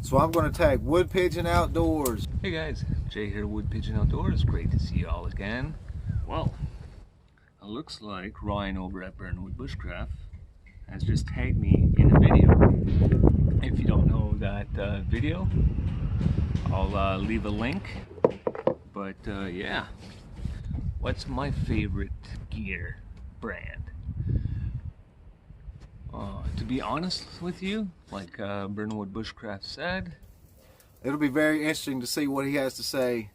So I'm going to tag Wood Pigeon Outdoors. Hey guys, Jay here, Wood Pigeon Outdoors. Great to see you all again. Well, it looks like Ryan over at BURNWOOD Bushcraft has just tagged me in a video. If you don't know that video, I'll leave a link. But yeah, what's my favorite gear brand? To be honest with you, like BURNWOOD Bushcraft said, It'll be very interesting to see what he has to say.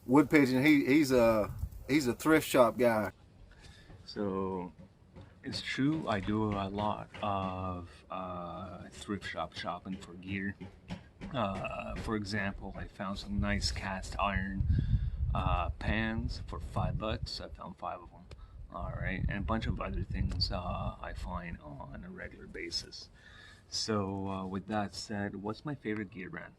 Wood Pigeon, he's a thrift shop guy. So it's true, I do a lot of thrift shop shopping for gear. For example, I found some nice cast iron pans for $5. I found 5 of them. Alright, and a bunch of other things I find on a regular basis. So with that said, what's my favorite gear brand?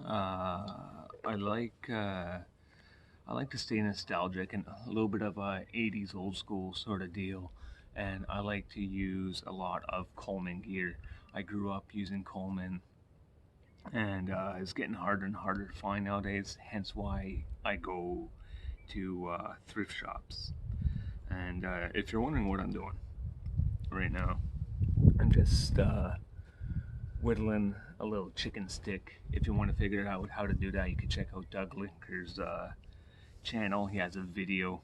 I like to stay nostalgic and a little bit of a 80s old school sort of deal, and I like to use a lot of Coleman gear. I grew up using Coleman, and it's getting harder and harder to find nowadays, hence why I go to thrift shops. And if you're wondering what I'm doing right now, I'm just whittling a little chicken stick. If you want to figure out how to do that, you can check out Doug Linker's channel. He has a video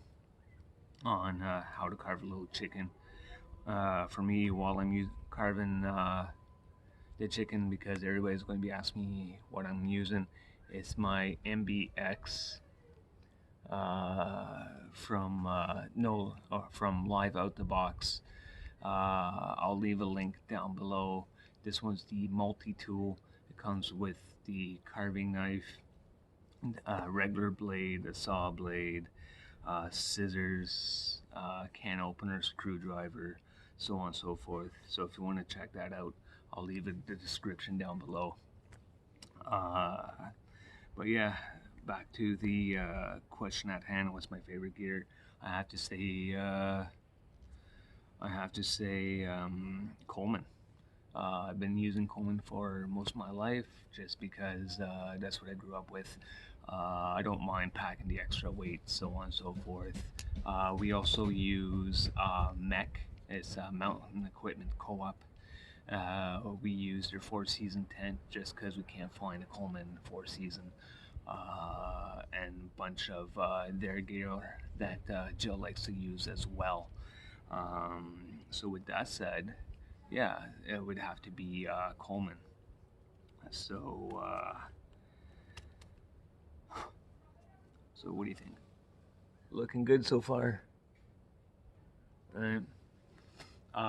on how to carve a little chicken. For me, while I'm carving the chicken, because everybody's going to be asking me what I'm using, it's my N.BX from Livenobox. I'll leave a link down below. This one's the multi-tool. It comes with the carving knife, regular blade, a saw blade, scissors, can opener, screwdriver, so on and so forth. So if you want to check that out, I'll leave it in the description down below. But yeah, back to the question at hand, what's my favorite gear? I have to say Coleman. I've been using Coleman for most of my life just because that's what I grew up with. I don't mind packing the extra weight, so on and so forth. We also use meny. It's Mountain Equipment Co-op. We use their 4-season tent just because we can't find a Coleman 4-season. And a bunch of their gear that Jill likes to use as well. So with that said, yeah, it would have to be Coleman. So what do you think? Looking good so far. Alright.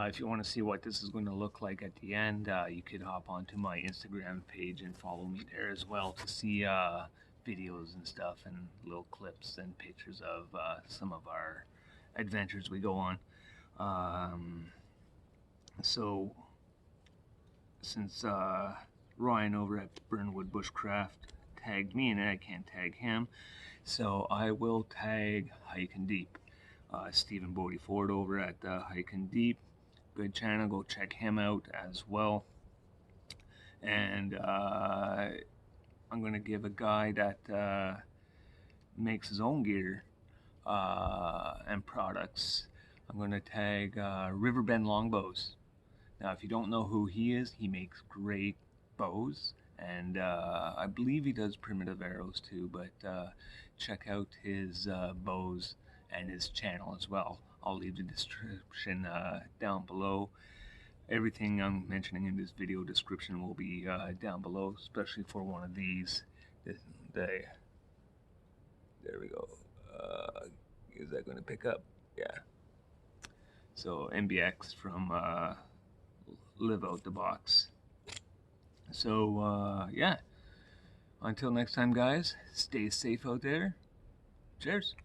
If you want to see what this is going to look like at the end, you could hop onto my Instagram page and follow me there as well to see videos and stuff and little clips and pictures of some of our adventures we go on. So since Ryan over at BURNWOOD Bushcraft tagged me and I can't tag him, so I will tag Hiking Deep. Stephen Bodie Ford over at Hiking Deep, good channel, go check him out as well. And I'm gonna give a guy that makes his own gear and products. I'm gonna tag Riverbend Longbows. Now, if you don't know who he is, he makes great bows, and I believe he does primitive arrows too, but check out his bows and his channel as well. I'll leave the description down below. Everything I'm mentioning in this video description will be down below, especially for one of these. There we go. Is that going to pick up? Yeah. So N.BX from Livenobox. So yeah, until next time guys, stay safe out there. Cheers.